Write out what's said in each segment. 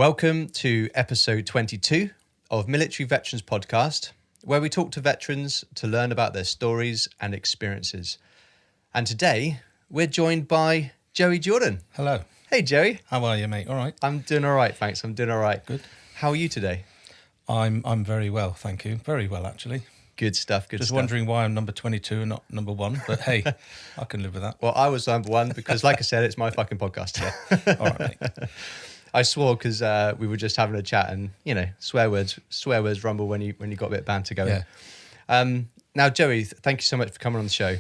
Welcome to episode 22 of Military Veterans Podcast, where we talk to veterans to learn about their stories and experiences. And today, we're joined by Joey Jordan. Hello. Hey, Joey. How are you, mate? All right? I'm doing all right, thanks. I'm doing all right. Good. How are you today? I'm very well, thank you. Very well, actually. Good stuff, good Just stuff. wondering why I'm number 22 and not number 1, but hey, I can live with that. Well, I was number one because, like I said, it's my fucking podcast. Yeah. All right, mate. I swore because we were just having a chat, and swear words rumble when you got a bit of banter going. Yeah. Now, Joey, thank you so much for coming on the show.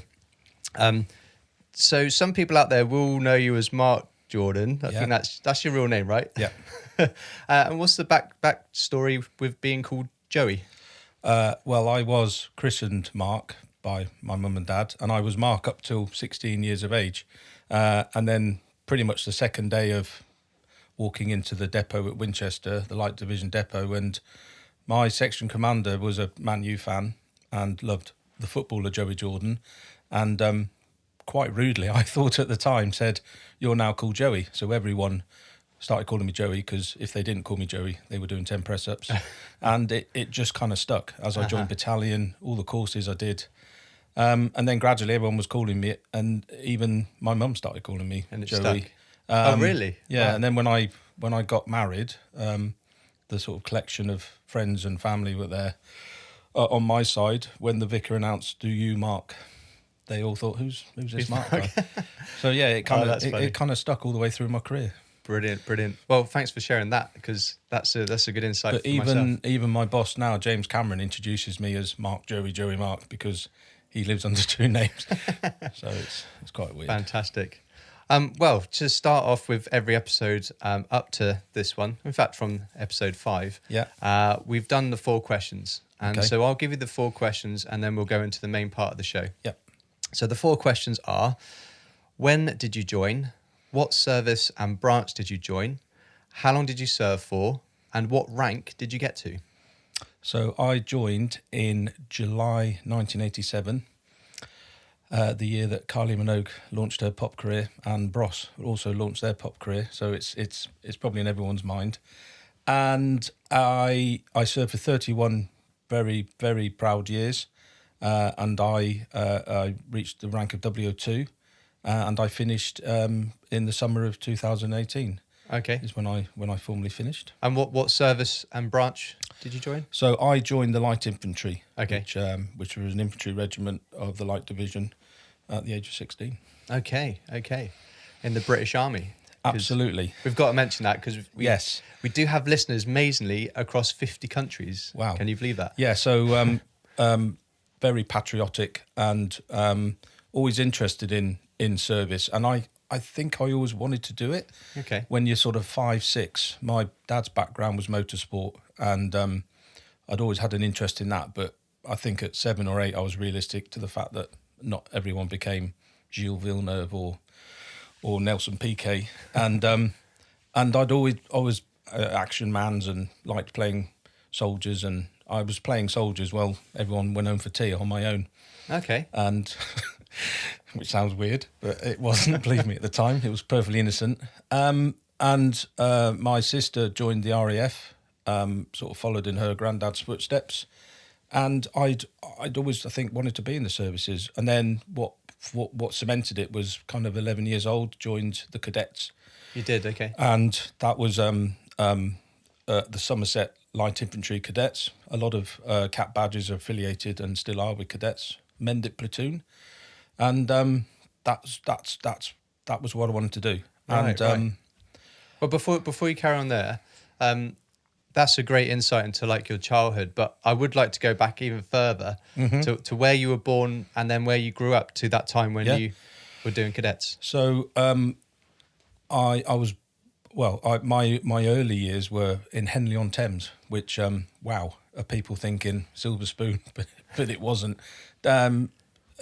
So some people out there will know you as Mark Jordan. I think that's your real name, right? Yeah. And what's the back story with being called Joey? Well, I was christened Mark by my mum and dad, and I was Mark up till 16 years of age. And then pretty much the second day of walking into the depot at Winchester, the Light Division depot, and my section commander was a Man U fan and loved the footballer Joey Jordan. And quite rudely, I thought at the time, said, "You're now called Joey." So everyone started calling me Joey, because if they didn't call me Joey, they were doing 10 press-ups. And it just kind of stuck as I joined battalion, all the courses I did. And then gradually everyone was calling me it, and even my mum started calling me And it Joey. stuck. Oh, really? Yeah, Wow. and then when I got married, the sort of collection of friends and family were there on my side. When the vicar announced, "Do you Mark?" they all thought, "Who's this Mark guy?" So yeah, it kind of stuck all the way through my career. Brilliant. Well, thanks for sharing that, because that's a good insight. But for myself. even my boss now, James Cameron, introduces me as Mark Joey Mark, because he lives under two names. So it's quite weird. Fantastic. Well, to start off with every episode up to this one, in fact, from episode 5, we've done the 4 questions. And so I'll give you the 4 questions, and then we'll go into the main part of the show. Yep. So the 4 questions are: when did you join? What service and branch did you join? How long did you serve for? And what rank did you get to? So I joined in July 1987. The year that Kylie Minogue launched her pop career, and Bros also launched their pop career, so it's probably in everyone's mind. And I served for 31 very, very proud years, and I reached the rank of WO2, and I finished in the summer of 2018. Okay, is when I formally finished. And what service and branch did you join? So I joined the Light Infantry, okay, which was an infantry regiment of the Light Division at the age of 16. Okay. In the British Army. Absolutely. We've got to mention that, because yes, we do have listeners amazingly across 50 countries. Wow. Can you believe that? Yeah, so very patriotic, and always interested in service. And I think I always wanted to do it. Okay. When you're sort of 5, 6, my dad's background was motorsport, and I'd always had an interest in that. But I think at 7 or 8, I was realistic to the fact that not everyone became Gilles Villeneuve or Nelson Piquet, and I'd always action mans and liked playing soldiers, and I was playing soldiers while everyone went home for tea on my own. Okay. And which sounds weird, but it wasn't. Believe me, at the time, it was perfectly innocent. And my sister joined the RAF, sort of followed in her granddad's footsteps. And I'd always, I think, wanted to be in the services. And then what cemented it was kind of 11 years old, joined the cadets. You did, okay. And that was the Somerset Light Infantry Cadets. A lot of cap badges are affiliated and still are with cadets. Mendip Platoon. And that was what I wanted to do. Right, And right. Well, before you carry on there, that's a great insight into like your childhood. But I would like to go back even further to where you were born, and then where you grew up to that time when you were doing cadets. So I was, well, my early years were in Henley-on-Thames, which are people thinking silver spoon, but it wasn't.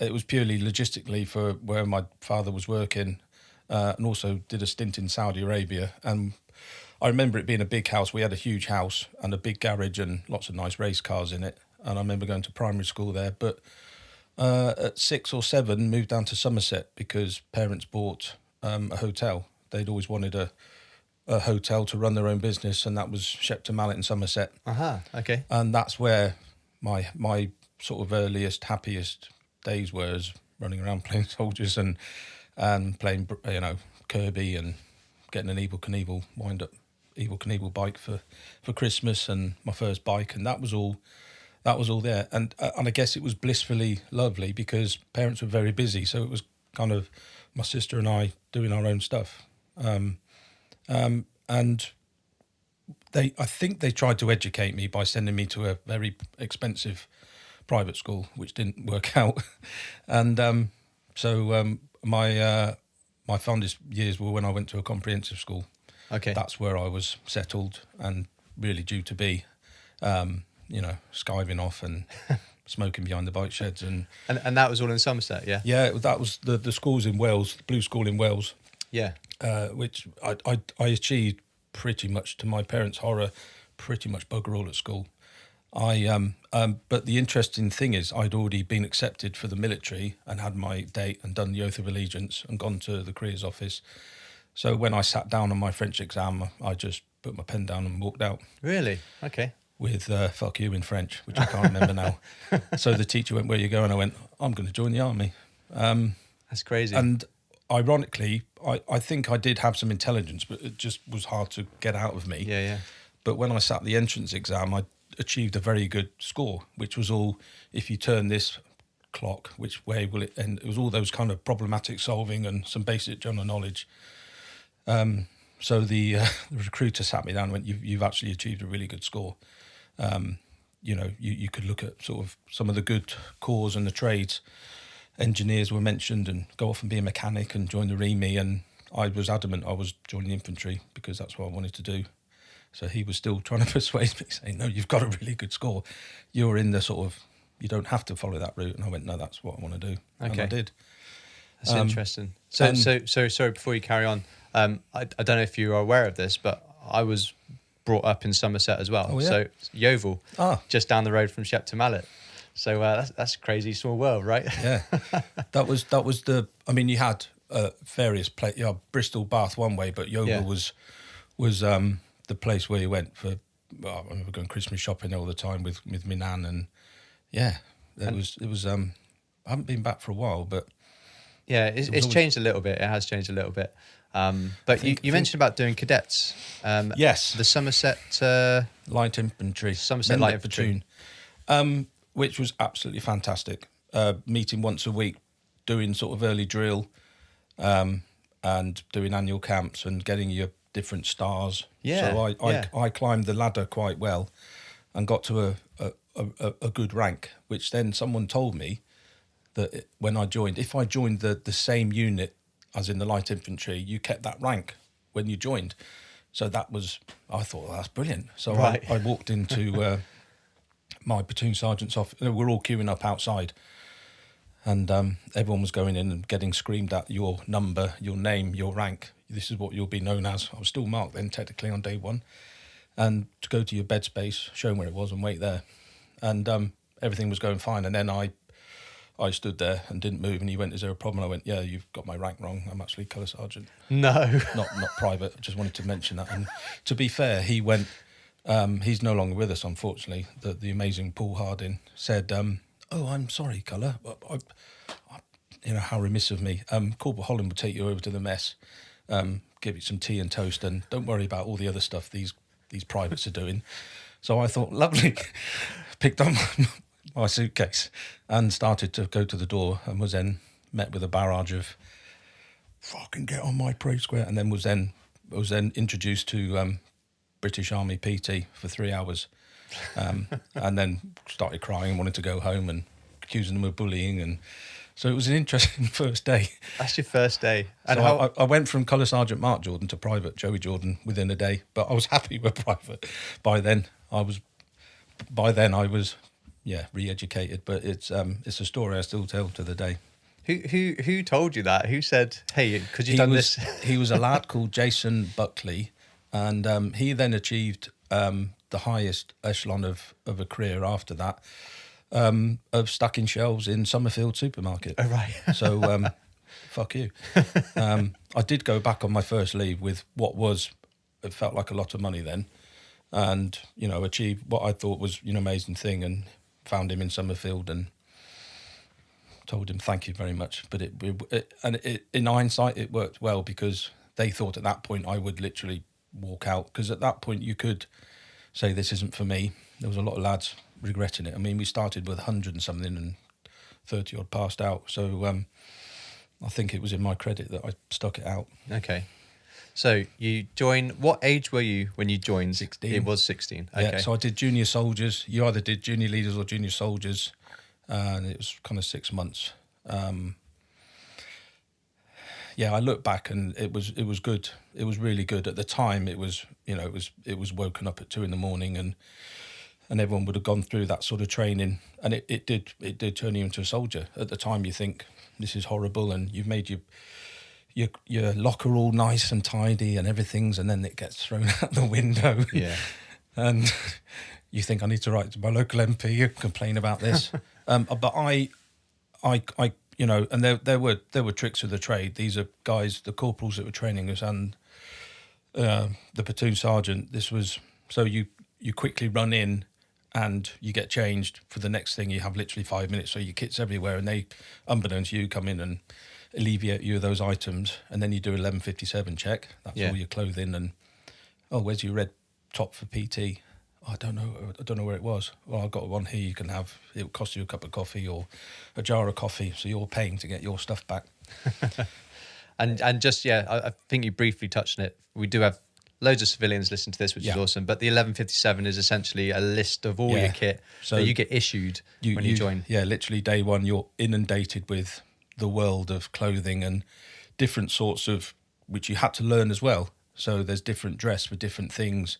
It was purely logistically for where my father was working, and also did a stint in Saudi Arabia. And I remember it being a big house. We had a huge house and a big garage and lots of nice race cars in it. And I remember going to primary school there. But at 6 or 7, moved down to Somerset because parents bought a hotel. They'd always wanted a a hotel to run their own business, and that was Shepton Mallet in Somerset. Okay. And that's where my sort of earliest, happiest days were, as running around playing soldiers and playing, Kirby and getting an Evel Knievel bike for Christmas, and my first bike, and that was all there. And I guess it was blissfully lovely because parents were very busy, so it was kind of my sister and I doing our own stuff. And I think they tried to educate me by sending me to a very expensive private school, which didn't work out. And so my fondest years were when I went to a comprehensive school. Okay. That's where I was settled and really due to be, skiving off and smoking behind the bike sheds. And that was all in Somerset, yeah? Yeah, that was the schools in Wales, the Blue School in Wales. Yeah. Which I achieved pretty much, to my parents' horror, pretty much bugger all at school. But the interesting thing is I'd already been accepted for the military and had my date and done the Oath of Allegiance and gone to the careers office. So when I sat down on my French exam, I just put my pen down and walked out. Really? Okay. With fuck you in French, which I can't remember now. So the teacher went, "Where you going?" I went, "I'm going to join the army." That's crazy. And ironically, I think I did have some intelligence, but it just was hard to get out of me. Yeah. But when I sat the entrance exam, I achieved a very good score, which was all, if you turn this clock, which way will it end? It was all those kind of problematic solving and some basic general knowledge. So the recruiter sat me down and went, you've actually achieved a really good score. You could look at sort of some of the good corps and the trades. Engineers were mentioned, and go off and be a mechanic and join the REME. And I was adamant I was joining the infantry because that's what I wanted to do. So he was still trying to persuade me, saying, "No, you've got a really good score. You're in the sort of, you don't have to follow that route." And I went, "No, that's what I want to do." Okay. And I did. That's interesting. So sorry, before you carry on, I don't know if you are aware of this, but I was brought up in Somerset as well. Oh, yeah? So Yeovil, just down the road from Shepton Mallet. So that's a crazy small world, right? Yeah, that was the. I mean, you had various places. Bristol, Bath one way, but Yeovil was the place where you went for. Well, I remember going Christmas shopping all the time with my nan, and it was. I haven't been back for a while, but yeah, it's changed a little bit. It has changed a little bit. But you mentioned about doing cadets. Yes, the Somerset Light Infantry, Somerset Light Infantry. Platoon, which was absolutely fantastic. Meeting once a week, doing sort of early drill, and doing annual camps and getting your different stars. Yeah. So I climbed the ladder quite well, and got to a good rank. Which then someone told me that when I joined, if I joined the same unit as in the light infantry, you kept that rank when you joined. So that was, I thought, well, that's brilliant. So right. I walked into my platoon sergeant's office. We're all queuing up outside, and everyone was going in and getting screamed at, your number, your name, your rank. This is what you'll be known as. I was still marked then, technically, on day one. And to go to your bed space, show where it was, and wait there. And everything was going fine. And then I stood there and didn't move, and he went, "Is there a problem?" I went, "Yeah, you've got my rank wrong. I'm actually colour sergeant." No. Not private. I just wanted to mention that. And to be fair, he went, he's no longer with us, unfortunately. The amazing Paul Harding said, "Oh, I'm sorry, colour. I, how remiss of me. Corporal Holland will take you over to the mess, give you some tea and toast, and don't worry about all the other stuff these privates are doing." So I thought, lovely. Picked up my suitcase and started to go to the door, and was then met with a barrage of "fucking get on my parade square," and then was then introduced to British Army PT for 3 hours, and then started crying and wanted to go home and accusing them of bullying. And so it was an interesting first day. That's your first day. And so I went from Colour Sergeant Mark Jordan to Private Joey Jordan within a day, but I was happy with Private. By then I was re-educated, but it's a story I still tell to the day. Who told you that? Who said, "Hey, could you done this?" He was a lad called Jason Buckley, and he then achieved the highest echelon of a career after that, of stacking shelves in Summerfield supermarket. Oh, right. So fuck you. I did go back on my first leave with what was it felt like a lot of money then, and achieved what I thought was an amazing thing, and found him in Summerfield and told him thank you very much. But in hindsight, it worked well, because they thought at that point I would literally walk out, because at that point you could say this isn't for me. There was a lot of lads regretting it. I mean, we started with 100 and something and 30 odd passed out, so I think it was in my credit that I stuck it out. Okay. So you joined, what age were you when you joined? 16. It was 16. Okay. Yeah, so I did junior soldiers. You either did junior leaders or junior soldiers, and it was kind of 6 months. I look back and it was good. It was really good. At the time, it was woken up at 2 a.m. and everyone would have gone through that sort of training, and it did turn you into a soldier. At the time, you think this is horrible, and you've made your locker all nice and tidy and everything's, and then it gets thrown out the window. Yeah. And you think, I need to write to my local MP and complain about this. But I and there were tricks of the trade. These are guys, the corporals that were training us, and the platoon sergeant. This was so you quickly run in and you get changed for the next thing. You have literally 5 minutes, so your kit's everywhere, and they, unbeknownst to you, come in and alleviate you of those items, and then you do 1157 check. That's all your clothing, and where's your red top for PT? I don't know where it was. Well, I've got one here you can have. It'll cost you a cup of coffee or a jar of coffee, so you're paying to get your stuff back. and just, I think you briefly touched on it. We do have loads of civilians listen to this, which is awesome. But the 1157 is essentially a list of all your kit that you get issued when you join. Yeah, literally day one, you're inundated with the world of clothing and different sorts of, which you had to learn as well. So there's different dress for different things,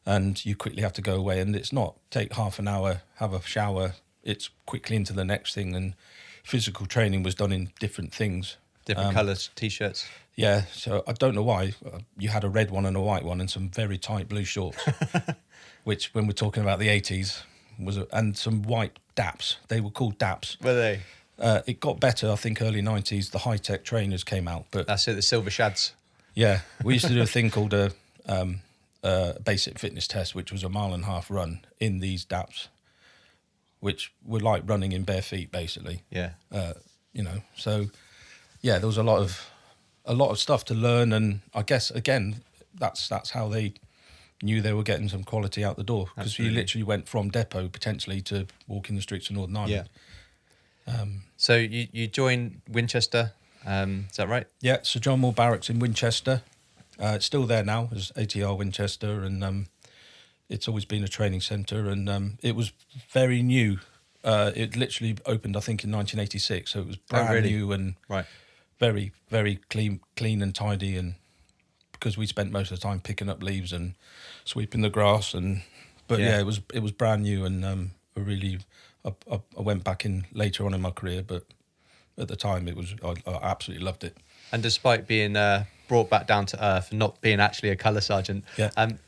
and you quickly have to go away. And it's not take half an hour, have a shower. It's quickly into the next thing. And physical training was done in different things. Different colours, T-shirts. Yeah, so I don't know why. You had a red one and a white one and some very tight blue shorts, which when we're talking about the 80s, and some white DAPs. They were called DAPs. Were they? It got better, I think, early 90s. The high-tech trainers came out. But that's it, the silver shads. Yeah, we used to do a thing called a basic fitness test, which was a 1.5 mile run in these DAPs, which were like running in bare feet, basically. Yeah. So, yeah, there was a lot of stuff to learn, and I guess, again, that's how they knew they were getting some quality out the door, because you literally went from depot, potentially, to walking the streets of Northern Ireland. Yeah. So you joined Winchester, is that right? Yeah, Sir John Moore Barracks in Winchester. It's still there now as ATR Winchester, and it's always been a training centre, and it was very new. It literally opened, I think, in 1986, so it was brand new and very, very clean and tidy, and because we spent most of the time picking up leaves and sweeping the grass, but it was brand new, and I went back in later on in my career, but at the time I absolutely loved it. And despite being brought back down to earth and not being actually a colour sergeant,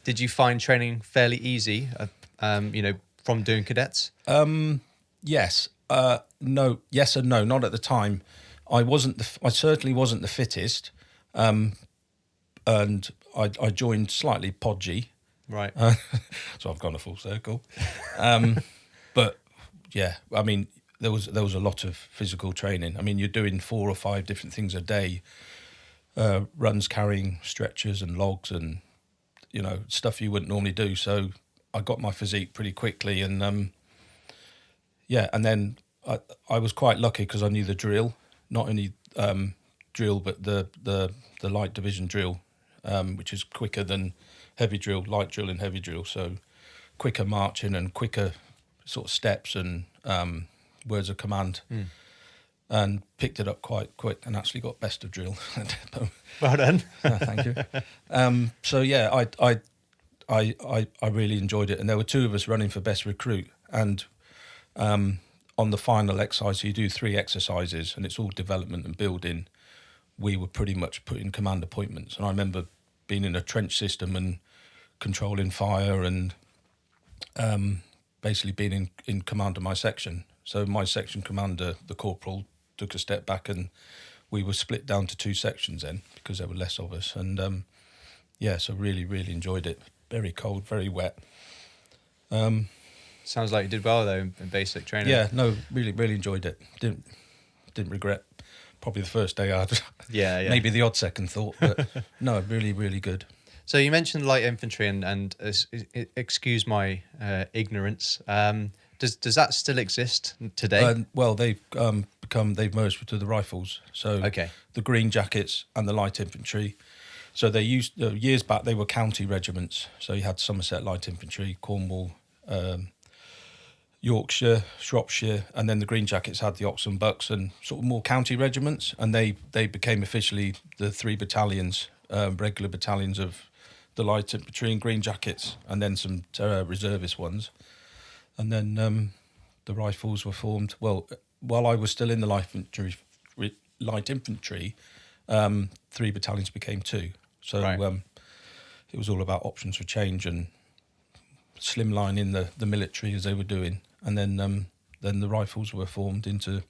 did you find training fairly easy, from doing cadets? Yes. No. Yes and no. Not at the time. I certainly wasn't the fittest, and I joined slightly podgy. Right. So I've gone a full circle. But yeah, I mean, there was a lot of physical training. I mean, you're doing 4 or 5 different things a day, runs carrying stretchers and logs and stuff you wouldn't normally do. So I got my physique pretty quickly, and and then I was quite lucky because I knew the drill, not only drill but the light division drill, which is quicker than heavy drill, light drill and heavy drill. So quicker marching and quicker sort of steps and words of command, and picked it up quite quick and actually got best of drill at depot. Well done. Thank you. So yeah, I really enjoyed it, and there were 2 of us running for best recruit, and on the final exercise, you do 3 exercises, and it's all development and building. We were pretty much put in command appointments, and I remember being in a trench system and controlling fire and basically being in command of my section. So my section commander, the corporal, took a step back, and we were split down to 2 sections then because there were less of us. And Yeah, so really, really enjoyed it. Very cold, very wet. Sounds like you did well though in basic training. Yeah, no, really, really enjoyed it. Didn't regret. Probably the first day I had. Yeah. Maybe the odd second thought, but no, really, really good. So you mentioned light infantry, and excuse my ignorance. Does that still exist today? Well, they've merged with the rifles. So Okay. the green jackets and the light infantry. So they used years back they were county regiments. So you had Somerset Light Infantry, Cornwall, Yorkshire, Shropshire, and then the green jackets had the Oxon Bucks and sort of more county regiments, and they became officially the 3 battalions, regular battalions of the light infantry and green jackets, and then some reservist ones, and then the rifles were formed. Well, while I was still in the light infantry, 3 battalions became 2. So Right. it was all about options for change and slimlining the military as they were doing, and then the rifles were formed into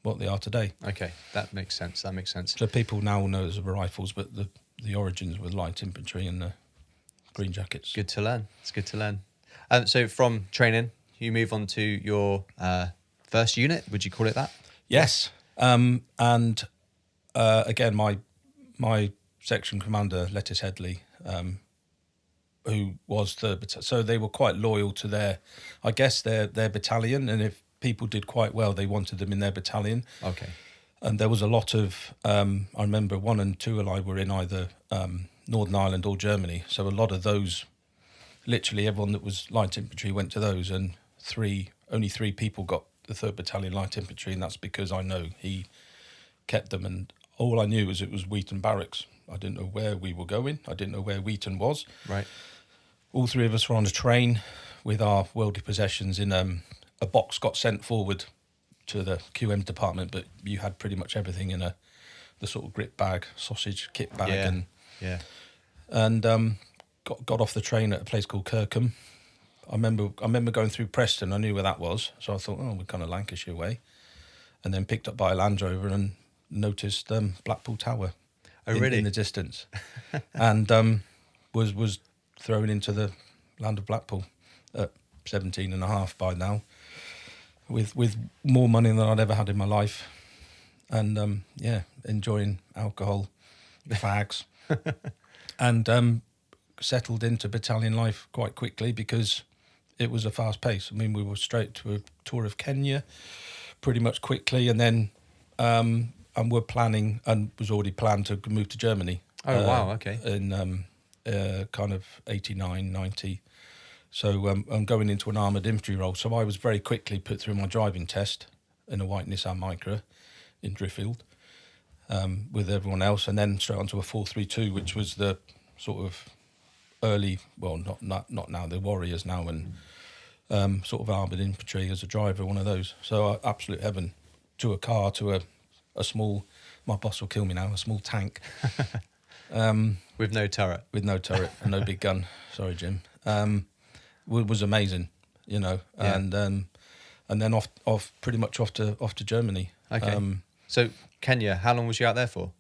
what they are today. Okay, that makes sense. So people now know as the rifles, but the origins were light infantry and the green jackets. Good to learn. It's good to learn. So from training, you move on to your first unit. Would you call it that? Yes, and again, my section commander, Lettice Headley, who was third, so they were quite loyal to their battalion, and if people did quite well, they wanted them in their battalion. Okay. And there was a lot of, I remember 1 and 2 Allied were in either Northern Ireland or Germany, so a lot of those, literally everyone that was light infantry went to those, and only 3 people got the 3rd Battalion Light Infantry, and that's because I know he kept them, and all I knew was it was Weeton Barracks. I didn't know where we were going. I didn't know where Weeton was. Right. All 3 of us were on a train with our worldly possessions in a box got sent forward to the QM department, but you had pretty much everything in the sort of grip bag, sausage kit bag, and got off the train at a place called Kirkham. I remember going through Preston. I knew where that was, so I thought, we're kind of Lancashire way, and then picked up by a Land Rover and noticed Blackpool Tower. Oh, really? In the distance, and was thrown into the land of Blackpool at 17 and a half by now, with more money than I'd ever had in my life, and enjoying alcohol, fags, and settled into battalion life quite quickly because it was a fast pace. I mean, we were straight to a tour of Kenya pretty much quickly, and then and we're planning, and was already planned to move to Germany. Oh, wow, okay. In kind of 89, 90. So I'm going into an armoured infantry role. So I was very quickly put through my driving test in a white Nissan Micra in Driffield with everyone else, and then straight onto a 432, which was the sort of early, well, not now, the Warriors now, and sort of armoured infantry as a driver, one of those. So absolute heaven. To a car, to a small, my boss will kill me now, a small tank. With no turret. With no turret and no big gun. Sorry, Jim. Was amazing, Yeah. and then off pretty much off to Germany. Okay. So Kenya, how long was you out there for?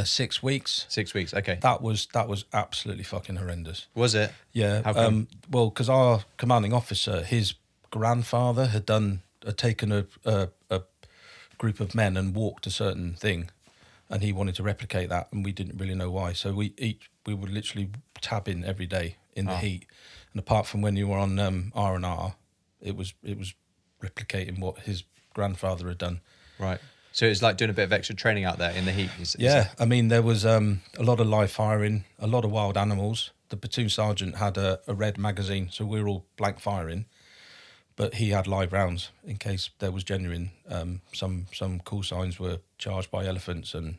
6 weeks. 6 weeks. Okay. That was absolutely fucking horrendous. Was it? Yeah. How come? Well, because our commanding officer, his grandfather had taken a group of men and walked a certain thing, and he wanted to replicate that, and we didn't really know why. So we would literally tab in every day in the heat, and apart from when you were on R&R, it was replicating what his grandfather had done. Right. So it's like doing a bit of extra training out there in the heat. I mean, there was a lot of live firing, a lot of wild animals. The platoon sergeant had a red magazine, so we were all blank firing, but he had live rounds in case there was genuine. Some call signs were charged by elephants, and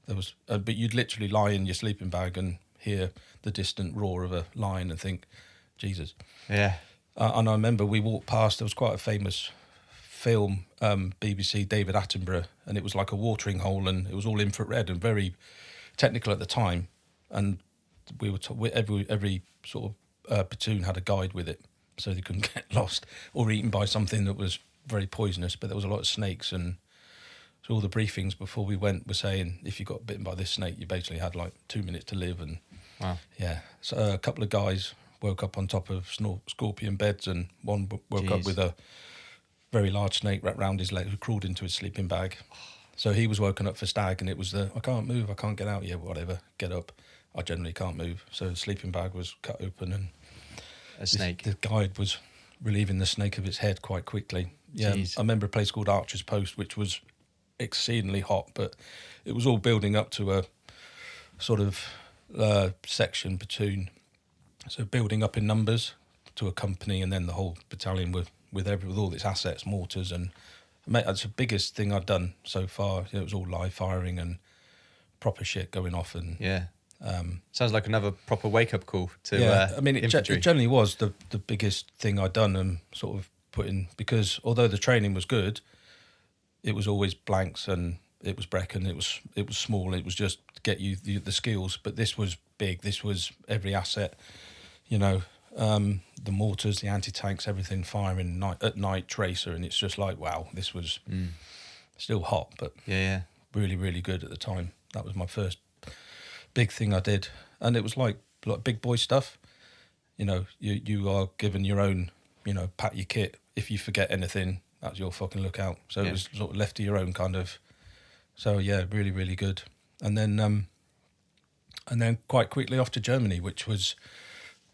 there was. But you'd literally lie in your sleeping bag and hear the distant roar of a lion and think, Jesus. Yeah. And I remember we walked past. There was quite a famous film, BBC, David Attenborough, and it was like a watering hole, and it was all infrared and very technical at the time. And we were every sort of platoon had a guide with it, so they couldn't get lost or eaten by something that was very poisonous. But there was a lot of snakes, and so all the briefings before we went were saying if you got bitten by this snake, you basically had like 2 minutes to live, and Wow. Yeah. So a couple of guys woke up on top of scorpion beds, and one woke up Jeez. with a very large snake wrapped around his leg, who crawled into his sleeping bag. So he was woken up for stag, and it was I can't move, I can't get out. Yeah, whatever, get up. I generally can't move. So the sleeping bag was cut open, and A snake. the guide was relieving the snake of its head quite quickly. Yeah, Jeez. I remember a place called Archer's Post, which was exceedingly hot, but it was all building up to a sort of section platoon. So building up in numbers to a company, and then the whole battalion with all its assets, mortars, and mate, that's the biggest thing I've done so far. It was all live firing and proper shit going off, and Yeah. Sounds like another proper wake-up call to I mean, it infantry. generally was the biggest thing I'd done, and sort of put in, because although the training was good, it was always blanks, and it was Brecon, it was small, it was just to get you the skills. But this was big. This was every asset, you know, the mortars, the anti-tanks, everything firing at night, tracer, and it's just like, wow, this was still hot, but Yeah. really, really good at the time. That was my first big thing I did, and it was like big boy stuff. You know, you are given your own, you know, pack your kit. If you forget anything, that's your fucking lookout. So Yeah. it was sort of left to your own kind of. So yeah, really, really good. And then quite quickly off to Germany, which was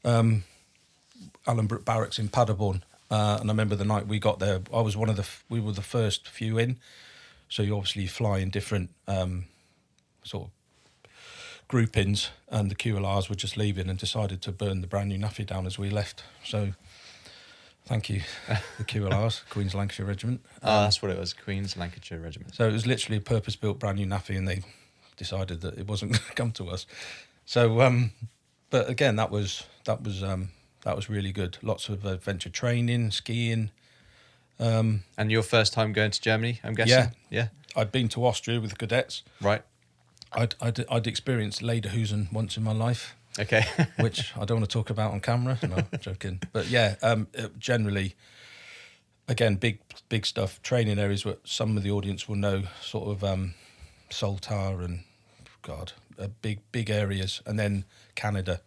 Allenbrook Barracks in Paderborn. And I remember the night we got there, I was we were the first few in. So you obviously fly in different sort of groupings, and the QLRs were just leaving and decided to burn the brand new naffy down as we left. So thank you, the QLRs, Queen's Lancashire Regiment. That's what it was, Queen's Lancashire Regiment. So it was literally a purpose-built brand new naffy, and they decided that it wasn't going to come to us. So, but again, that was really good. Lots of adventure training, skiing. And your first time going to Germany, I'm guessing? Yeah. I'd been to Austria with the cadets. Right. I'd experienced Lederhosen once in my life. Okay. Which I don't want to talk about on camera. No, I'm joking. But yeah, generally, again, big stuff. Training areas where some of the audience will know, sort of Saltar and big areas, and then Canada.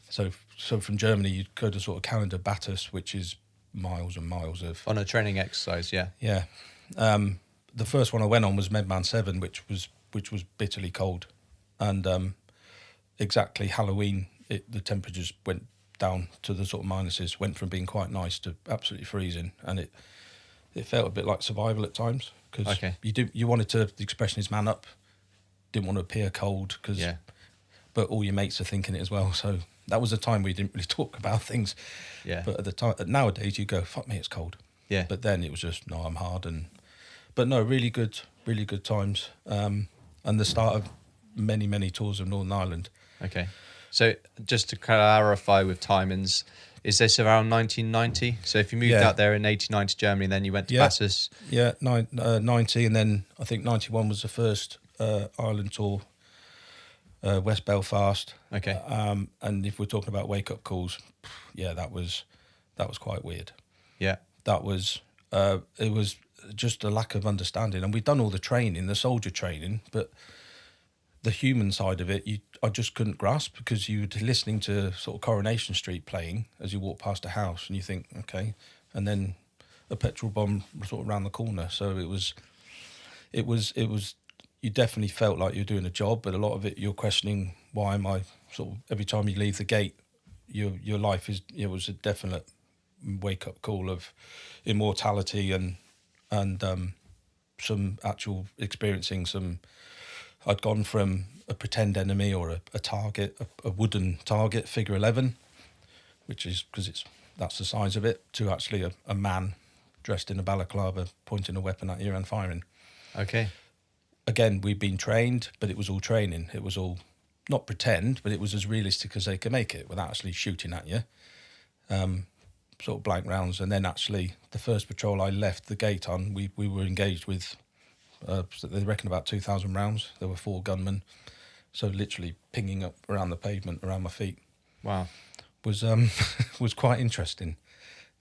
So from Germany, you'd go to sort of Canada, Bathurst, which is miles and miles of On a training exercise, yeah. Yeah. The first one I went on was Medman 7, which was bitterly cold, and exactly Halloween, the temperatures went down to the sort of minuses, went from being quite nice to absolutely freezing, and it felt a bit like survival at times, because you wanted to, the expression is man up, didn't want to appear cold, but all your mates are thinking it as well. So that was a time we didn't really talk about things. Yeah. But at the time, nowadays you go, fuck me, it's cold. Yeah. But then it was just, no, I'm hard. But no, really good times. And the start of many, many tours of Northern Ireland. Okay. So just to clarify with timings, is this around 1990? So if you moved out there in 89 to Germany, then you went to Bathurst? Yeah, 90, and then I think 91 was the first Ireland tour, West Belfast. Okay. And if we're talking about wake-up calls, yeah, that was quite weird. Yeah. That was, it was just a lack of understanding. And we'd done all the training, the soldier training, but the human side of it, I just couldn't grasp, because you were listening to sort of Coronation Street playing as you walk past a house, and you think, okay, and then a petrol bomb sort of around the corner. So it was, you definitely felt like you're doing a job, but a lot of it you're questioning, why am I sort of, every time you leave the gate, your life is, it was a definite wake up call of immortality and some actual experiencing some. I'd gone from a pretend enemy or a target, a wooden target, figure 11, which is because that's the size of it, to actually a man dressed in a balaclava pointing a weapon at you and firing. Okay. Again, we'd been trained, but it was all training. It was all not pretend, but it was as realistic as they could make it without actually shooting at you. Sort of blank rounds. And then actually the first patrol I left the gate on, we were engaged with, they reckon about 2,000 rounds. There were 4 gunmen. So literally pinging up around the pavement, around my feet. Wow. Was quite interesting.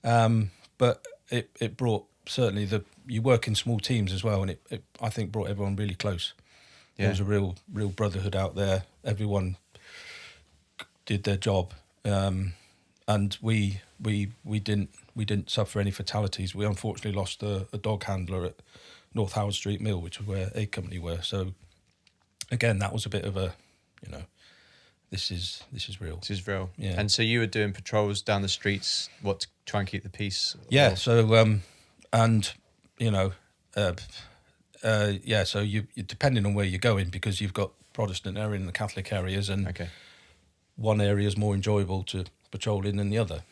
But it brought, certainly, you work in small teams as well, and it I think brought everyone really close. Yeah. There was a real brotherhood out there. Everyone did their job, and we didn't suffer any fatalities. We unfortunately lost a dog handler at North Howard Street Mill, which was where A Company were. So again, that was a bit of a, this is real. This is real. Yeah. And so you were doing patrols down the streets, to try and keep the peace? Yeah. So so you depending on where you're going, because you've got Protestant area and the Catholic areas, and Okay. one area is more enjoyable to patrol in than the other.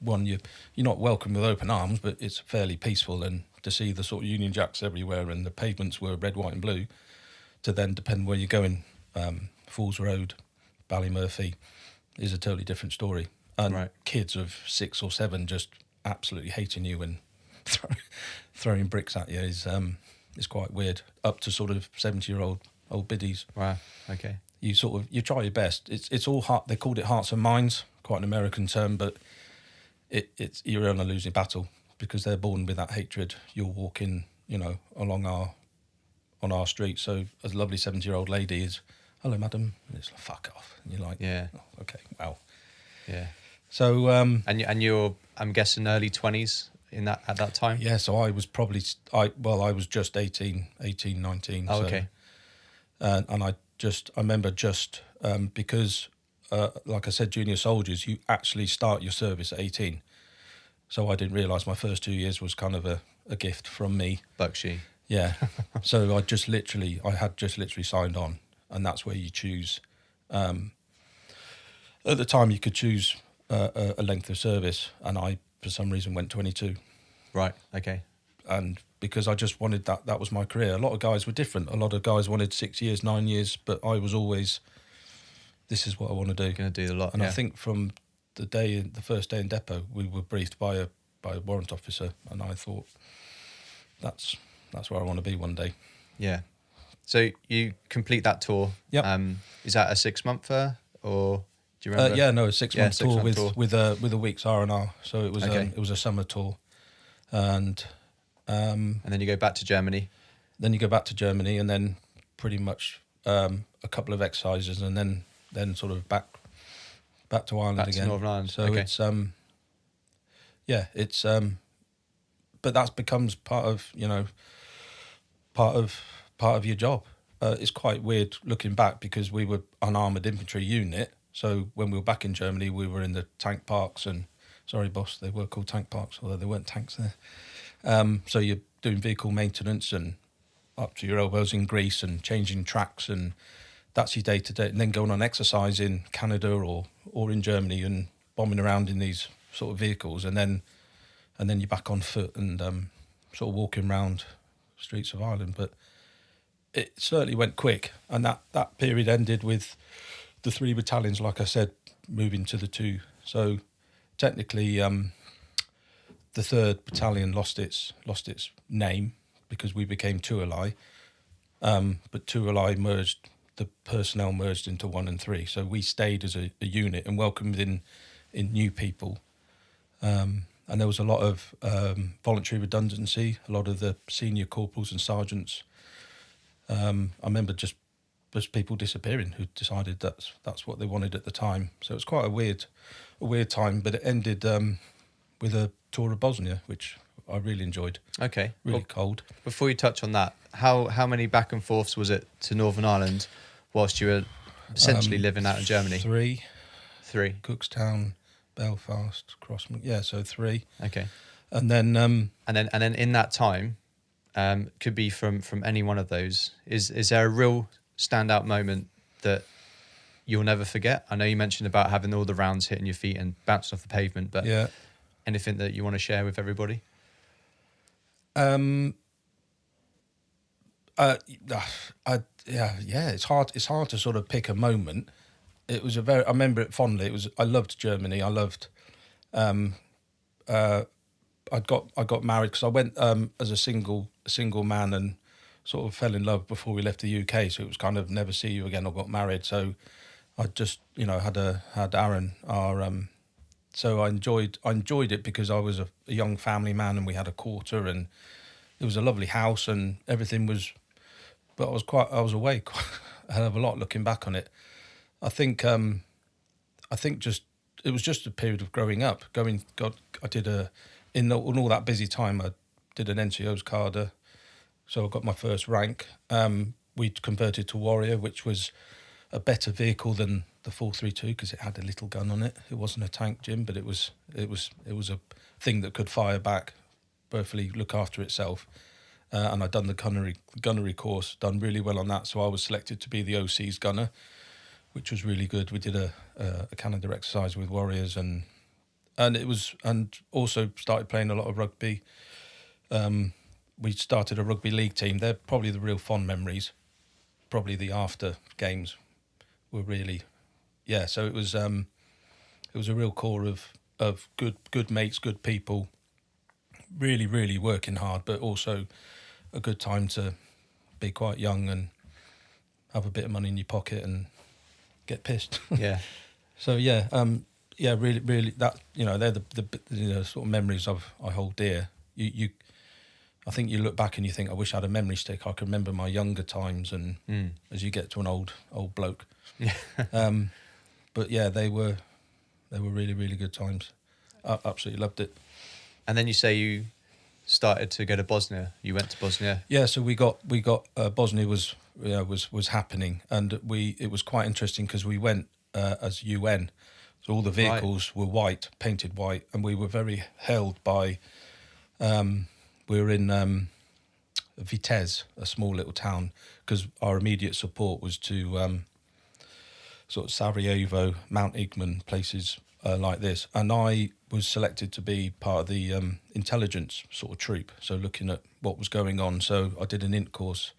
One, you're not welcome with open arms, but it's fairly peaceful, and to see the sort of Union Jacks everywhere and the pavements were red, white and blue, to then depend where you're going, Falls Road, Ballymurphy, is a totally different story. And Right. kids of 6 or 7 just absolutely hating you and throwing bricks at you is quite weird. Up to sort of 70-year-old old biddies. Wow. Okay. You try your best. It's all heart. They called it hearts and minds, quite an American term, but you're on a losing battle, because they're born with that hatred. You're walking, along on our street. So a lovely 70-year-old lady is, "Hello, madam," and it's like, "Fuck off." And you're like, Yeah. "Oh, okay, wow." Yeah. So And you're, I'm guessing, early 20s at that time? yeah, so I was probably I was just 18, 19. Oh, so, okay. And I remember because like I said, junior soldiers, you actually start your service at 18. So I didn't realise my first 2 years was kind of a gift from me. Bakshi. Yeah. So I had just literally signed on, and that's where you choose. At the time, you could choose a length of service, and I, for some reason, went 22. Right. Okay. And because I just wanted that was my career. A lot of guys were different. A lot of guys wanted 6 years, 9 years, but I was always, this is what I want to do. Going to do the lot. And yeah. I think from the first day in depot, we were briefed by a warrant officer, and I thought, that's where I want to be one day. Yeah. So you complete that tour. Yep. Is that a 6-monther, or do you remember? Yeah, no, a 6-month tour 6-month tour. with a week's R&R. So it was Okay. it was a summer tour, and then you go back to Germany. then you go back to Germany, and then pretty much a couple of exercises, and then sort of back to Ireland Back again. to Northern Ireland. So Okay. it's but that becomes part of your job. It's quite weird looking back, because we were an armoured infantry unit. So when we were back in Germany, we were in the tank parks, and sorry, boss, they were called tank parks, although there weren't tanks there. So you're doing vehicle maintenance and up to your elbows in grease and changing tracks, and that's your day to day. And then going on exercise in Canada or in Germany and bombing around in these sort of vehicles, and then you're back on foot and sort of walking around streets of Ireland. But it certainly went quick, and that period ended with the 3 battalions, like I said, moving to the 2. So technically, the 3rd battalion lost its name because we became 2 Ally, but 2 Ally merged. The personnel merged into 1 and 3. So we stayed as a unit and welcomed in new people. And there was a lot of voluntary redundancy. A lot of the senior corporals and sergeants. I remember just people disappearing who decided that's what they wanted at the time. So it was quite a weird time. But it ended with a tour of Bosnia, which I really enjoyed. Okay. Really cold. Before you touch on that, how many back and forths was it to Northern Ireland whilst you were essentially living out in Germany? 3. 3. Cookstown, Belfast, Crossman. Yeah, so 3. Okay. And then And then in that time, could be from any one of those. Is there a real standout moment that you'll never forget? I know you mentioned about having all the rounds hitting your feet and bouncing off the pavement, but yeah. anything that you want to share with everybody? It's hard to sort of pick a moment. It was I remember it fondly. I loved Germany. I loved I got married because I went as a single man and sort of fell in love before we left the UK. So it was kind of never see you again or got married. So I just had Aaron. So I enjoyed it because I was a young family man and we had a quarter and it was a lovely house and everything was. But I was away quite a hell of a lot looking back on it. I think I think it was just a period of growing up. I did in all that busy time, I did an NCO's card, so I got my first rank. We'd converted to Warrior, which was a better vehicle than the 432 because it had a little gun on it. It wasn't a tank, Jim, but it was a thing that could fire back, perfectly look after itself. And I'd done the gunnery course, done really well on that. So I was selected to be the OC's gunner, which was really good. We did a Canada exercise with Warriors, and also started playing a lot of rugby. We started a rugby league team. They're probably the real fond memories. Probably the after games were really, yeah. So it was a real core of good mates, good people. Really, really working hard, but also a good time to be quite young and have a bit of money in your pocket and get pissed. Yeah. So yeah, really, really that they're the sort of memories I hold dear. I think you look back and you think, I wish I had a memory stick. I can remember my younger times, and as you get to an old bloke. Yeah. But yeah, they were really, really good times. I absolutely loved it. And then you say you started to go to Bosnia. You went to Bosnia. Yeah, so we got Bosnia was happening, and it was quite interesting because we went as UN, so all the vehicles were white, painted white, and we were very held by. We were in Vitez, a small little town, because our immediate support was to sort of Sarajevo, Mount Igman, places like this, and I was selected to be part of the intelligence sort of troop, so looking at what was going on. So I did an int course,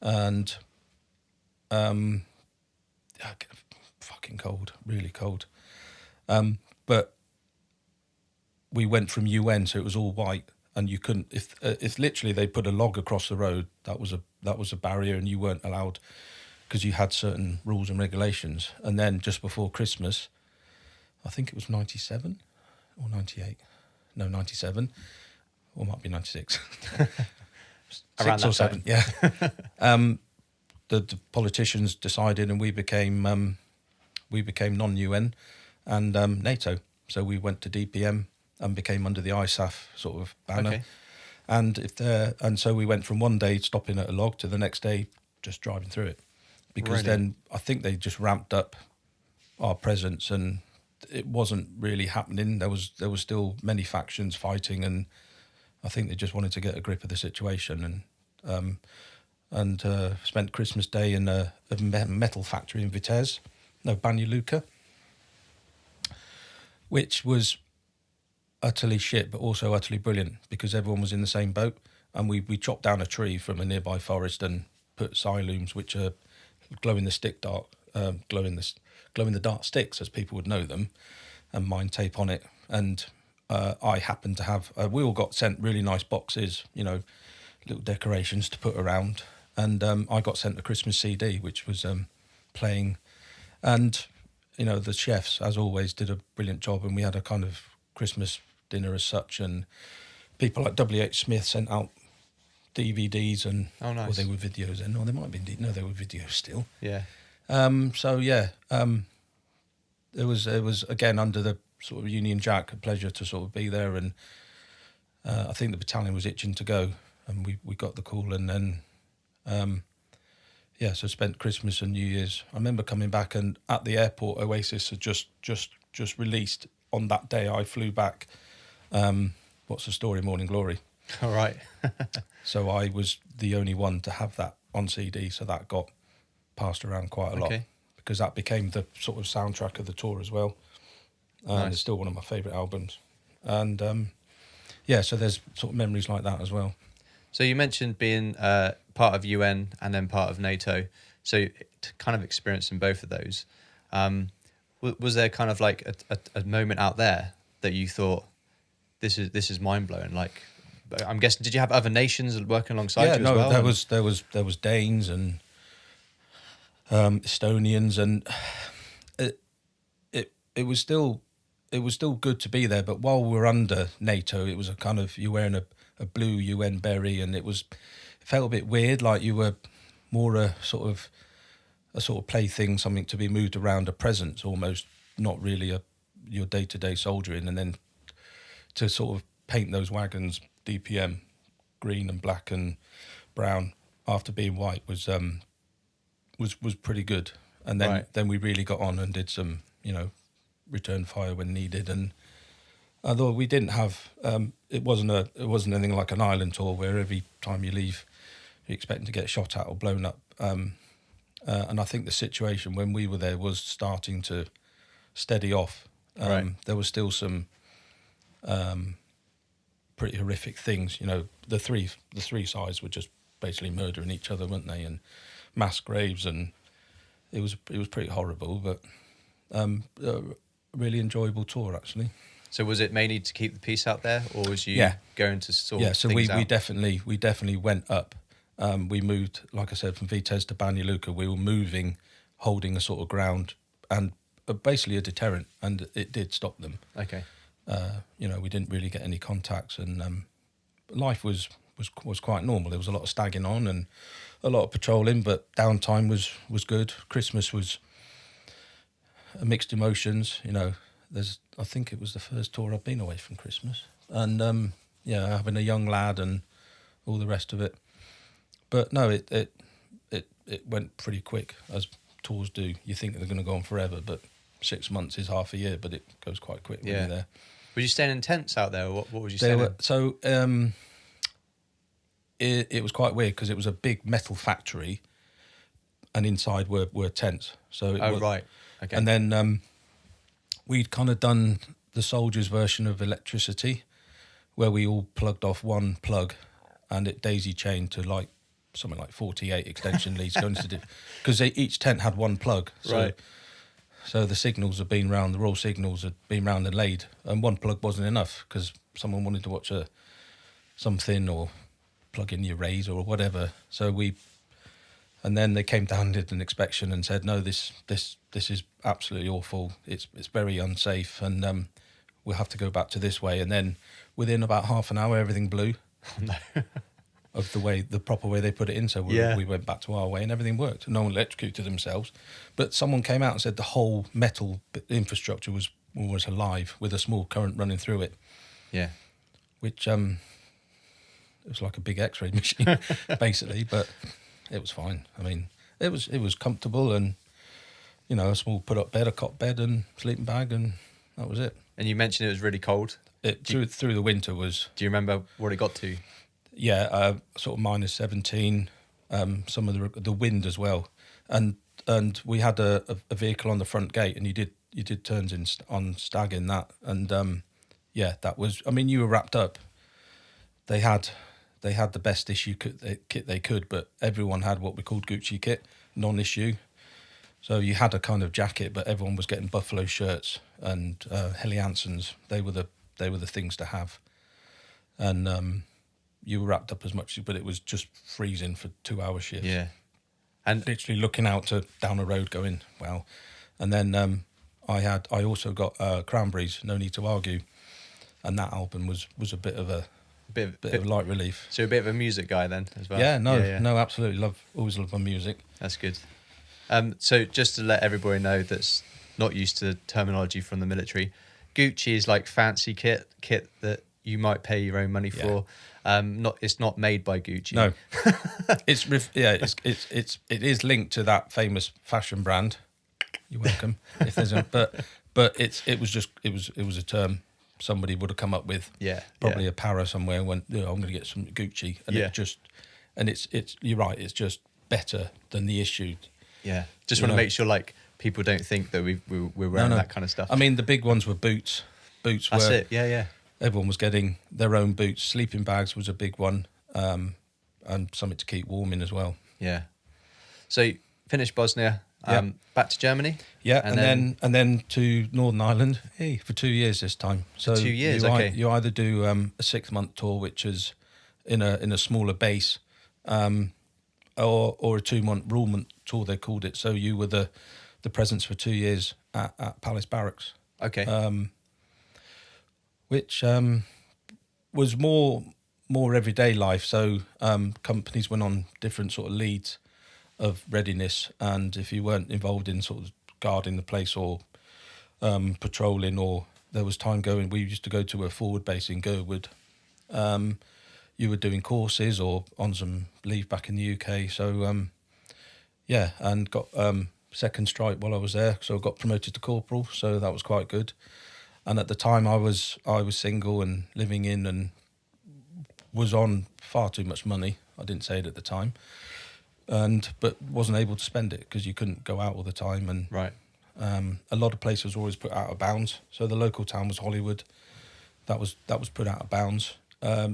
and fucking cold, really cold, but we went from UN, so it was all white, and you couldn't, if literally they put a log across the road, that was a barrier, and you weren't allowed, because you had certain rules and regulations. And then just before Christmas, I think it was 97 or 98. No, 97. Or it might be 96. Around 6 or 7, yeah. The politicians decided, and we became non-UN and NATO. So we went to DPM and became under the ISAF sort of banner. Okay. And so we went from one day stopping at a log to the next day just driving through it. Because then I think they just ramped up our presence, and it wasn't really happening. There was still many factions fighting, and I think they just wanted to get a grip of the situation, and spent Christmas Day in a metal factory in Vitez, Banja Luka, which was utterly shit, but also utterly brilliant because everyone was in the same boat, and we chopped down a tree from a nearby forest and put silooms, which are glow in the dark sticks, as people would know them, and mine tape on it. And I happened to have, we all got sent really nice boxes, little decorations to put around. And I got sent a Christmas CD, which was playing. And, the chefs, as always, did a brilliant job. And we had a kind of Christmas dinner as such. And people like W.H. Smith sent out DVDs, and oh, nice. Or they were videos then. No, they might have been. No, they were videos still. Yeah. So yeah, it was again under the sort of Union Jack, a pleasure to sort of be there, and I think the battalion was itching to go, and we got the call, and then so spent Christmas and New Year's. I remember coming back, and at the airport, Oasis had just released on that day. I flew back. What's the Story? Morning Glory. All right. So I was the only one to have that on CD, so that got passed around quite a lot, because that became the sort of soundtrack of the tour as well. And it's still one of my favourite albums. And so there's sort of memories like that as well. So you mentioned being part of UN and then part of NATO, so kind of experiencing both of those. Was there kind of like a moment out there that you thought, this is mind-blowing? Like, I'm guessing, did you have other nations working alongside you as well? Yeah, no, there was Danes and Estonians, and it was still good to be there. But while we were under NATO, it was a kind of, you're wearing a blue UN beret, and it felt a bit weird, like you were more a sort of plaything, something to be moved around, a presence almost. not really your day-to-day soldiering, and then to sort of paint those wagons DPM green and black and brown after being white was pretty good. And then then we really got on and did some, return fire when needed. And although we didn't have it wasn't anything like an island tour where every time you leave you're expecting to get shot at or blown up. And I think the situation when we were there was starting to steady off. There was still some pretty horrific things. The three sides were just basically murdering each other, weren't they? And mass graves, and it was pretty horrible, but a really enjoyable tour actually. So was it mainly to keep the peace out there, or was you going to sort of so things we definitely went up. We moved, like I said, from Vitesse to Banja Luka. We were moving, holding a sort of ground, and basically a deterrent, and it did stop them. Okay. We didn't really get any contacts, and life was quite normal. There was a lot of stagging on and a lot of patrolling, but downtime was good. Christmas was mixed emotions. I think it was the first tour I've been away from Christmas, and having a young lad and all the rest of it. But no, it went pretty quick, as tours do. You think they're going to go on forever, but 6 months is half a year, but it goes quite quick when you're there. Were you staying in tents out there, or what was you staying in? So it was quite weird because it was a big metal factory, and inside were tents. So right, okay. And then we'd kind of done the soldiers' version of electricity, where we all plugged off one plug, and it daisy chained to something like 48 extension leads going to because each tent had one plug. So the signals had been round, the raw signals had been round and laid, and one plug wasn't enough because someone wanted to watch something or plug in your Razor or whatever. And then they came down and did an inspection and said, no, this is absolutely awful. It's very unsafe, and we'll have to go back to this way. And then within about half an hour, everything blew. No. Of the proper way they put it in. So we went back to our way and everything worked. No one electrocuted themselves. But someone came out and said the whole metal infrastructure was alive with a small current running through it. Yeah. Which it was like a big X-ray machine, basically, but it was fine. I mean, it was comfortable, and a small put-up bed, a cot bed and sleeping bag, and that was it. And you mentioned it was really cold. Through the winter was... Do you remember what it got to? Yeah, sort of minus 17. Some of the wind as well, and we had a vehicle on the front gate, and you did turns on stag in that, and that was. I mean, you were wrapped up. They had the best issue kit they could, but everyone had what we called Gucci kit, non-issue. So you had a kind of jacket, but everyone was getting buffalo shirts and Helly Hansons. They were the things to have, and. You were wrapped up as much, but it was just freezing for 2 hour shifts. Yeah. And literally looking out down a road going, wow. And then I also got Cranberries, No Need to Argue. And that album was a bit of a light relief. So a bit of a music guy then as well? Yeah, no, absolutely. Always loved my music. That's good. So just to let everybody know that's not used to terminology from the military, Gucci is like fancy kit that you might pay your own money for. It's not made by Gucci. No, it is linked to that famous fashion brand. You're welcome. If there's but it was a term somebody would have come up with. Yeah, probably a para somewhere. And went, I'm going to get some Gucci, and it's you're right. It's just better than the issue. Yeah, just want to make sure people don't think that we're wearing that kind of stuff. I mean, the big ones were boots. Boots were. That's it. Yeah. Everyone was getting their own boots. Sleeping bags was a big one, and something to keep warm in as well. Yeah. So you finished Bosnia, back to Germany. Yeah, and then to Northern Ireland for 2 years this time. So for 2 years, you either do a 6-month tour, which is in a smaller base, or a 2-month rulement tour they called it. So you were the presence for 2 years at Palace Barracks. Okay. Which was more everyday life. So companies went on different sort of leads of readiness, and if you weren't involved in sort of guarding the place or patrolling, or there was time going. We used to go to a forward base in Gurwood. You were doing courses or on some leave back in the UK. So, yeah, and got second stripe while I was there. So I got promoted to corporal. So that was quite good. And at the time I was single and living in and was on far too much money. I didn't say it at the time. But wasn't able to spend it because you couldn't go out all the time. And Right. a lot of places were always put out of bounds. So the local town was Hollywood. That was put out of bounds.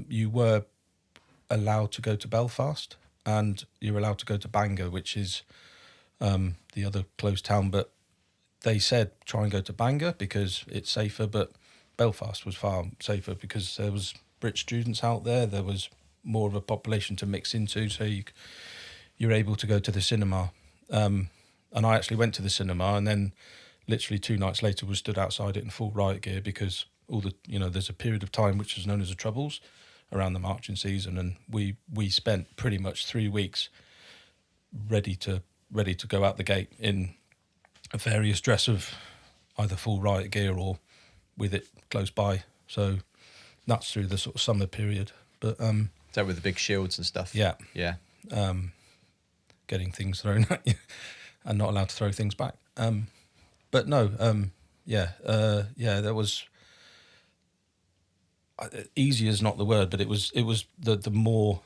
You were allowed to go to Belfast, and you're allowed to go to Bangor, which is the other close town. But they said try and go to Bangor because it's safer. But Belfast was far safer because there was British students out there. There was more of a population to mix into, so you're able to go to the cinema. And I actually went to the cinema, and then literally 2 nights later was stood outside it in full riot gear because there's a period of time which is known as the Troubles around the marching season, and we spent pretty much 3 weeks ready to go out the gate in a various dress of either full riot gear or with it close by. So that's through the sort of summer period. But Is that with the big shields and stuff? yeah, Yeah. getting things thrown at you and not allowed to throw things back. But no, there was easy is not the word, but it was the more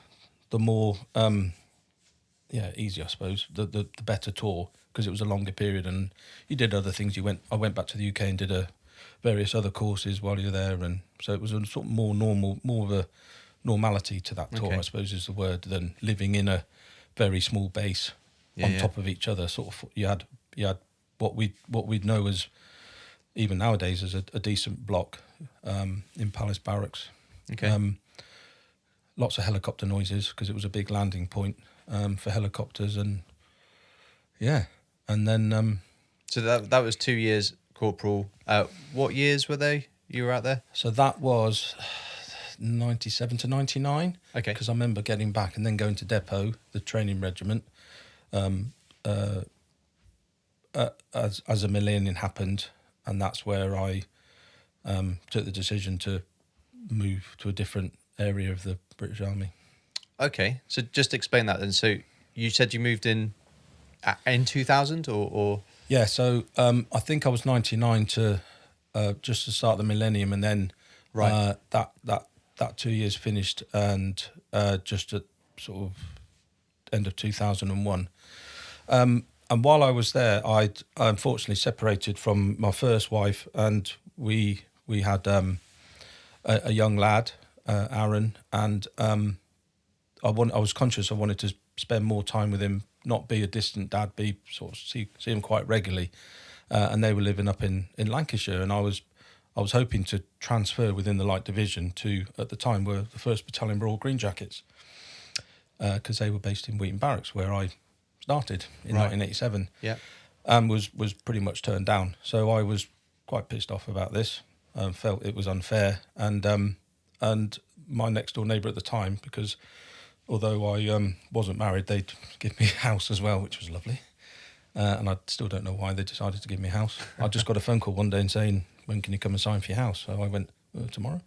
easy, I suppose, the better tour, because it was a longer period and you did other things. I went back to the UK and did various other courses while you were there, and so it was a sort of more of a normality to that tour, Okay. I suppose is the word, than living in a very small base on top of each other. Sort of, you had what we'd know as, even nowadays, as a decent block in Palace Barracks. Okay. Lots of helicopter noises because it was a big landing point for helicopters, and then So that was 2 years corporal. What years were they? You were out there? so that was 97 to 99. Okay. Because I remember getting back and then going to depot, the training regiment, as a millennium happened, and that's where I took the decision to move to a different area of the British Army. Okay. So just explain that then. So you said you moved in 2000 or Yeah, so I think I was 99 to just to start the millennium, and then Right. that 2 years finished, and just at sort of end of 2001. And while I was there, I unfortunately separated from my first wife, and we had a young lad, Aaron, and I was conscious I wanted to spend more time with him, not be a distant dad, be sort of see him quite regularly. And they were living up in Lancashire, and I was hoping to transfer within the Light Division to, at the time, were the 1st Battalion Royal Green Jackets, because they were based in Weeton Barracks, where I started in 1987. Yeah. And was pretty much turned down. So I was quite pissed off about this, felt it was unfair, and my next door neighbour at the time, because although I wasn't married, they'd give me a house as well, which was lovely. And I still don't know why they decided to give me a house. I just got a phone call one day and saying, when can you come and sign for your house? So I went, tomorrow.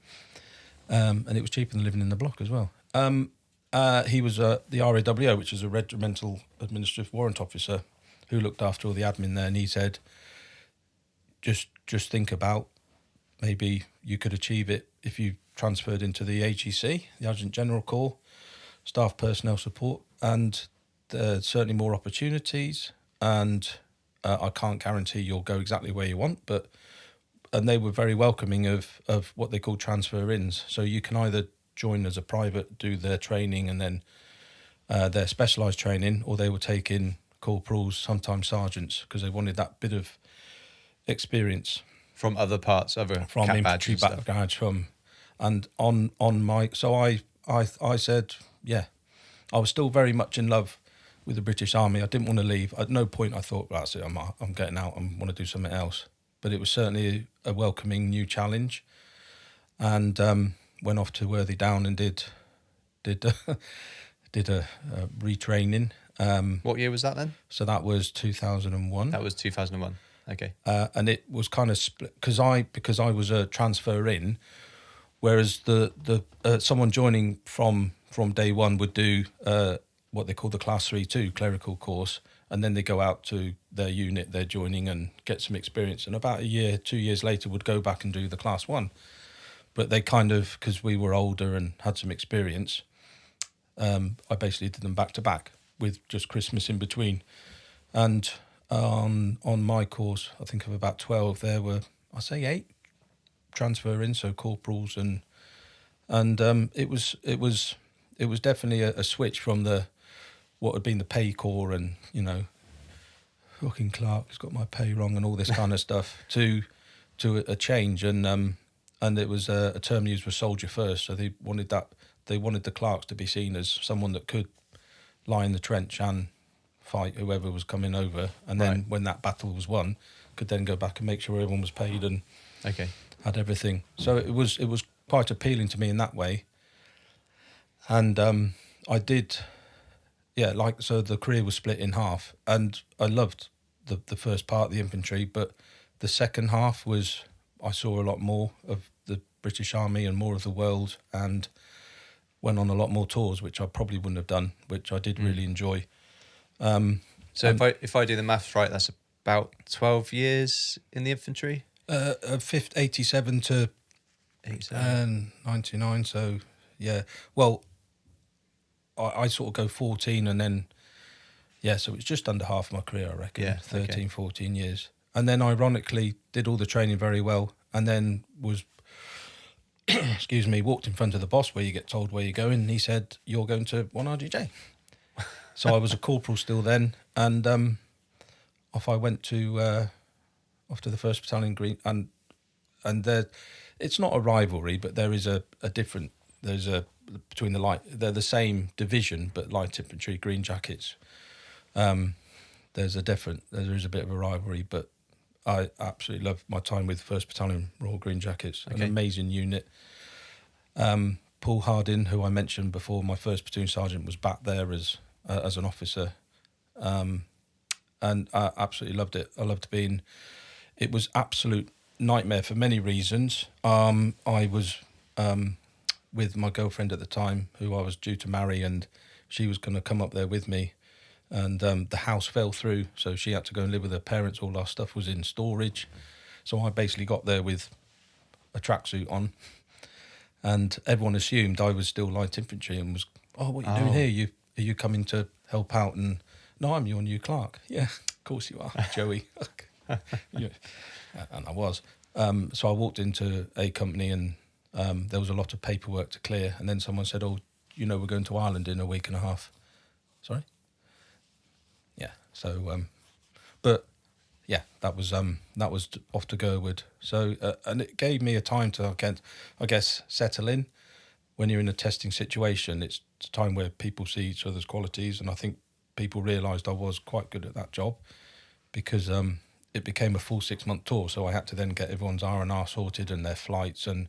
And it was cheaper than living in the block as well. He was the RAWO, which is a Regimental Administrative Warrant Officer, who looked after all the admin there. And he said, just think about maybe you could achieve it if you transferred into the AGC, the Adjutant General Corps, Staff Personnel Support, and there's certainly more opportunities. And I can't guarantee you'll go exactly where you want, and they were very welcoming of what they call transfer-ins. So you can either join as a private, do their training and then their specialised training, or they would take in corporals, sometimes sergeants, because they wanted that bit of experience From other parts, from cat badge infantry and stuff. background, and on my. So I said, yeah, I was still very much in love with the British Army. I didn't want to leave. At no point I thought, that's it, I'm getting out, I want to do something else. But it was certainly a welcoming new challenge, and went off to Worthy Down and did a retraining. What year was that then? So that was 2001. That was 2001. Okay. And it was kind of split because I was a transfer in, whereas the someone joining from day one would do what they call the Class 3-2 clerical course, and then they go out to their unit they're joining and get some experience. And about a year, 2 years later, would go back and do the Class 1. But they kind of, because we were older and had some experience, I basically did them back to back with just Christmas in between. And on my course, I think of about 12, there were, I say 8 transfer in, so corporals, and it was definitely a switch from what had been the pay corps and, you know, fucking Clark has got my pay wrong and all this kind of stuff to a change. And it was a term used for soldier first. So they wanted the clerks to be seen as someone that could lie in the trench and fight whoever was coming over. And then when that battle was won, could then go back and make sure everyone was paid and had everything. So it was quite appealing to me in that way. And I did, so the career was split in half, and I loved the first part of the infantry, but the second half was, I saw a lot more of the British Army and more of the world, and went on a lot more tours, which I probably wouldn't have done, which I did really enjoy. So if I do the maths right, that's about 12 years in the infantry? 87 to 99, so yeah. Well, I sort of go 14 and then, so it's just under half my career, I reckon, 13, 14 years. And then ironically did all the training very well, and then was, walked in front of the boss where you get told where you're going, and he said, "You're going to 1RGJ." So I was a corporal still then, and off I went to off to the 1st Battalion Green, and there, it's not a rivalry, but there is a different, between the light, they're the same division, but light infantry, green jackets. There is a bit of a rivalry, but I absolutely love my time with 1st Battalion Royal Green Jackets, an amazing unit. Paul Hardin, who I mentioned before, my first platoon sergeant, was back there as an officer, and I absolutely loved it. I loved being. It was absolute nightmare for many reasons. I was with my girlfriend at the time, who I was due to marry, and she was going to come up there with me. And the house fell through, so she had to go and live with her parents. All our stuff was in storage. So I basically got there with a tracksuit on, and everyone assumed I was still light infantry and was, what are you doing here? Are you coming to help out? And no, I'm your new clerk. Yeah, of course you are, Joey. Yeah. And I was. So I walked into a company, and there was a lot of paperwork to clear. And then someone said, we're going to Ireland in a week and a half. Sorry? Yeah. So, that was off to Gurwood. So, and it gave me a time to, I guess, settle in. When you're in a testing situation, it's a time where people see each other's qualities, and I think people realised I was quite good at that job, because it became a full 6-month tour. So I had to then get everyone's R&R sorted and their flights, and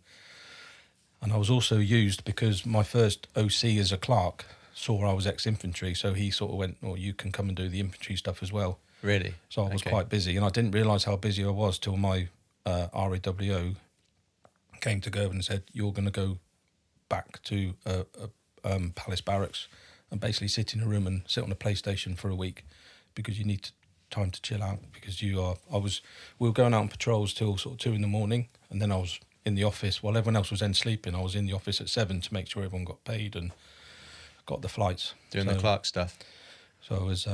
I was also used because my first OC as a clerk saw I was ex-infantry, so he sort of went, you can come and do the infantry stuff as well. Really? So I was quite busy, and I didn't realise how busy I was till my RAWO came to Gurwood and said, "You're going to go back to Palace Barracks and basically sit in a room and sit on a PlayStation for a week, because you need time to chill out, because we were going out on patrols till sort of 2 a.m, and then I was in the office while everyone else was then sleeping. I was in the office at 7 to make sure everyone got paid and got the flights. Doing the clerk stuff. So I was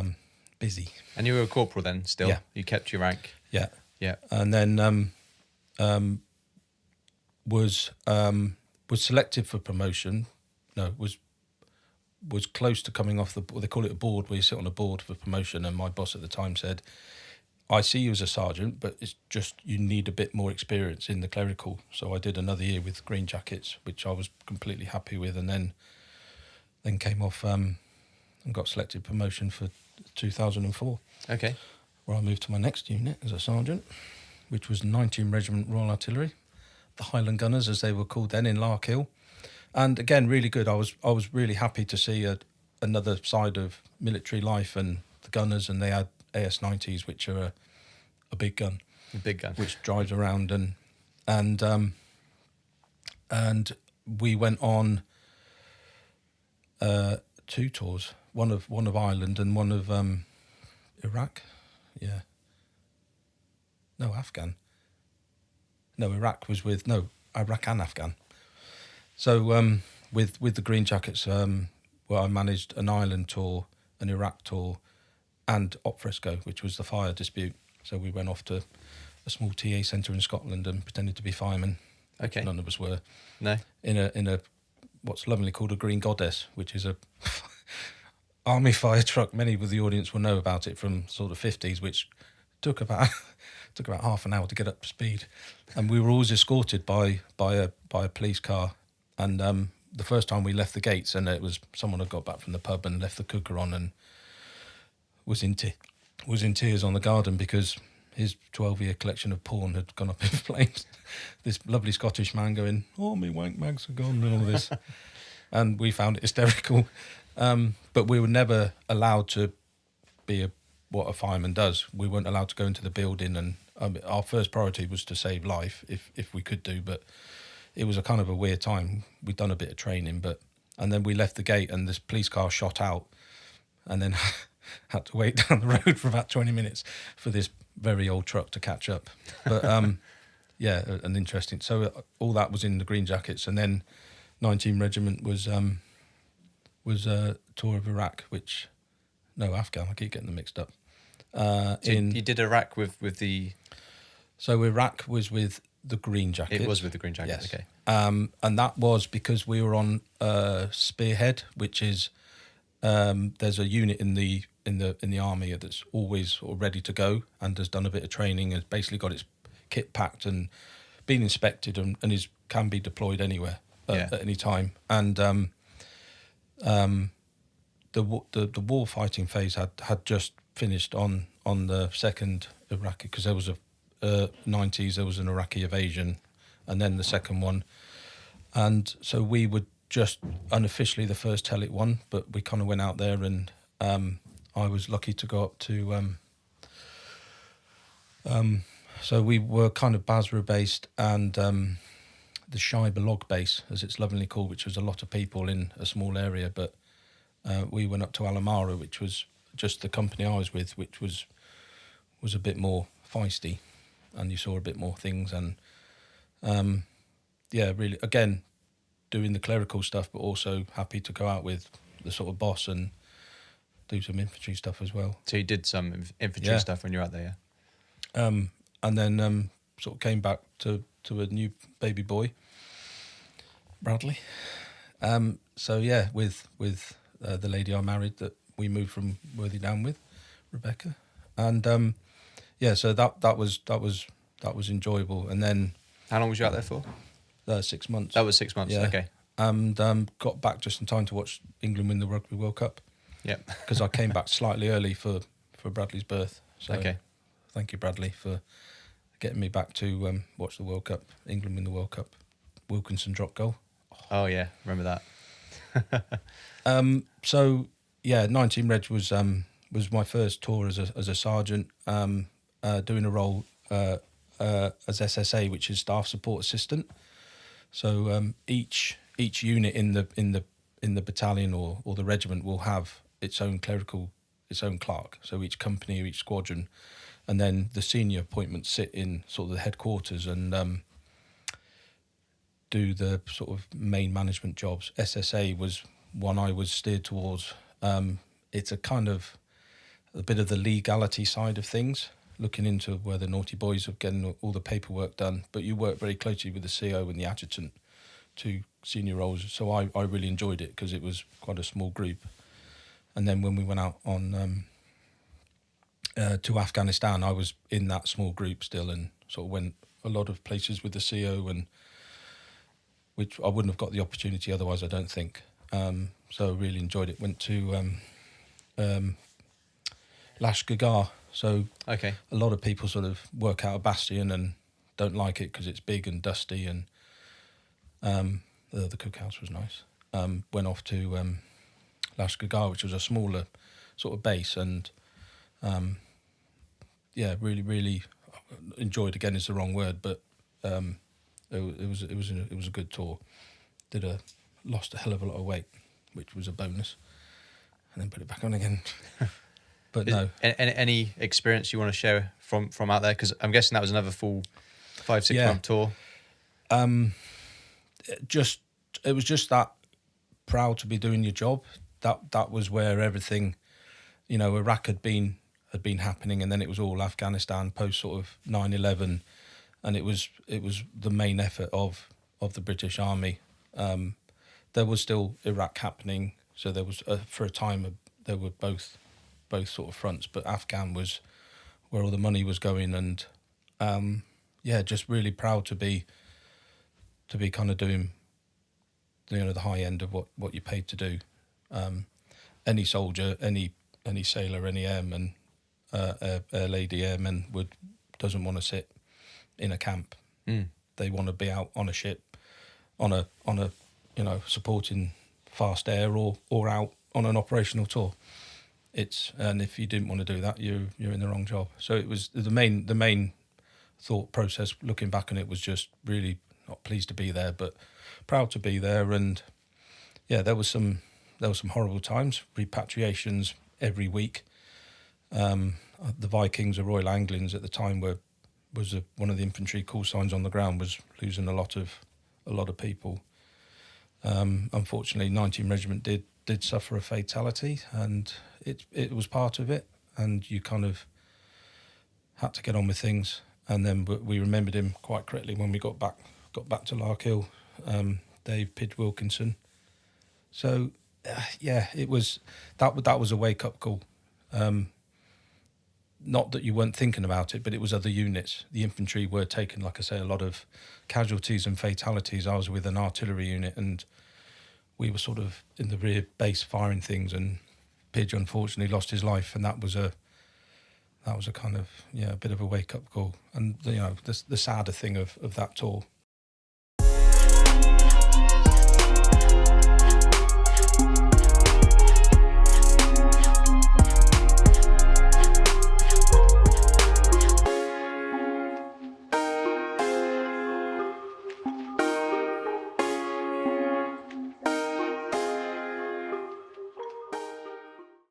busy. And you were a corporal then still? Yeah. You kept your rank? Yeah. Yeah. And then was selected for promotion. No, was close to coming off they call it a board, where you sit on a board for promotion, and my boss at the time said, "I see you as a sergeant, but it's just you need a bit more experience in the clerical." So I did another year with Green Jackets, which I was completely happy with, and then came off and got selected promotion for 2004. Okay. Where I moved to my next unit as a sergeant, which was 19 Regiment Royal Artillery, the Highland Gunners as they were called then, in Larkhill. And again, really good. I was really happy to see another side of military life and the Gunners, and they had AS-90s, which are a big gun, Big gun. which drives around and we went on 2 tours, one of Ireland and one of Iraq. Yeah. No, Afghan. No, Iraq was with Iraq and Afghan. So with the Green Jackets, well, I managed an Ireland tour, an Iraq tour, and Op Fresco, which was the fire dispute. So we went off to a small TA centre in Scotland and pretended to be firemen. Okay. None of us were. No. In a what's lovingly called a Green Goddess, which is a army fire truck. Many of the audience will know about it from sort of 50s, which took about half an hour to get up to speed, and we were always escorted by a police car. And the first time we left the gates, and it was someone had got back from the pub and left the cooker on and was in tears on the garden because his 12-year collection of porn had gone up in flames. This lovely Scottish man going, "Oh, me wank mags are gone," and all this. And we found it hysterical. But we were never allowed to be what a fireman does. We weren't allowed to go into the building, and our first priority was to save life if we could do. But it was a kind of a weird time. We'd done a bit of training, and then we left the gate, and this police car shot out, and then had to wait down the road for about 20 minutes for this very old truck to catch up. But yeah, an interesting. So all that was in the Green Jackets, and then 19 Regiment was a tour of Iraq, Afghan. I keep getting them mixed up. So you did Iraq with the. So Iraq was with the Green Jackets. It was with the Green Jackets. Yes. Okay. And that was because we were on Spearhead, which is there's a unit in the army that's always sort of ready to go and has done a bit of training, has basically got its kit packed and been inspected and can be deployed anywhere at any time. And the war fighting phase had just finished on the second Iraqi, because there was a 90s, there was an Iraqi invasion, and then the second one, and so we were just unofficially the first Telit one, but we kind of went out there, and I was lucky to go up to so we were kind of Basra based and the Shiba Log base, as it's lovingly called, which was a lot of people in a small area, but we went up to Alamara, which was just the company I was with, which was a bit more feisty, and you saw a bit more things, and yeah, really, again, doing the clerical stuff, but also happy to go out with the sort of boss and do some infantry stuff as well. So you did some infantry stuff when you were out there, yeah? And then sort of came back to a new baby boy, Bradley. So yeah, with the lady I married that we moved from Worthy down with, Rebecca, and yeah, so that was enjoyable. And then How long was you out there for? 6 months. That was 6 months. Yeah. Okay. And got back just in time to watch England win the Rugby World Cup. Yep. Because I came back slightly early for Bradley's birth. So Okay. Thank you, Bradley, for getting me back to watch the World Cup. England win the World Cup. Wilkinson drop goal. Oh yeah, remember that. So yeah, 19 Reg was my first tour as a sergeant, doing a role as SSA, which is Staff Support Assistant. So each unit in the battalion or the regiment will have its own clerk. So each company or each squadron, and then the senior appointments sit in sort of the headquarters and do the sort of main management jobs. SSA was one I was steered towards. It's a kind of a bit of the legality side of things, looking into where the naughty boys are getting all the paperwork done, but you work very closely with the CO and the adjutant, two senior roles. So I really enjoyed it because it was quite a small group. And then when we went out on to Afghanistan, I was in that small group still and sort of went a lot of places with the CO, and which I wouldn't have got the opportunity otherwise, I don't think. So I really enjoyed it. Went to Lashkar. So Okay. a lot of people sort of work out a bastion and don't like it because it's big and dusty, and the cookhouse was nice. Went off to Lashkar, which was a smaller sort of base, and yeah, really, really, enjoyed again is the wrong word, but it was a good tour. Lost a hell of a lot of weight, which was a bonus, and then put it back on again. But no. Any experience you want to share from out there? Because I'm guessing that was another full 5-6 month tour. It was just that proud to be doing your job. That was where everything, Iraq had been happening, and then it was all Afghanistan post sort of 9/11, and it was the main effort of the British Army. There was still Iraq happening, so there was for a time there were both sort of fronts, but Afghan was where all the money was going, and just really proud to be kind of doing the high end of what you're paid to do. Any soldier, any sailor, any airman, air lady airman doesn't want to sit in a camp. They want to be out on a ship, on a supporting fast air, or out on an operational tour. And if you didn't want to do that, you're in the wrong job. So it was the main thought process. Looking back on it, was just really not pleased to be there, but proud to be there. And yeah, there was some horrible times, repatriations every week. The Vikings, the Royal Anglians at the time was one of the infantry call signs on the ground was losing a lot of people. Unfortunately, 19 Regiment did suffer a fatality, and it was part of it, and you kind of had to get on with things. And then we remembered him quite correctly when we got back to Larkhill, Dave Pidge Wilkinson. So it was that was a wake up call. Not that you weren't thinking about it, but it was other units. The infantry were taking, like I say, a lot of casualties and fatalities. I was with an artillery unit, and we were sort of in the rear base firing things, and Pidge unfortunately lost his life, and that was a kind of a bit of a wake up call. And the sadder thing of that tour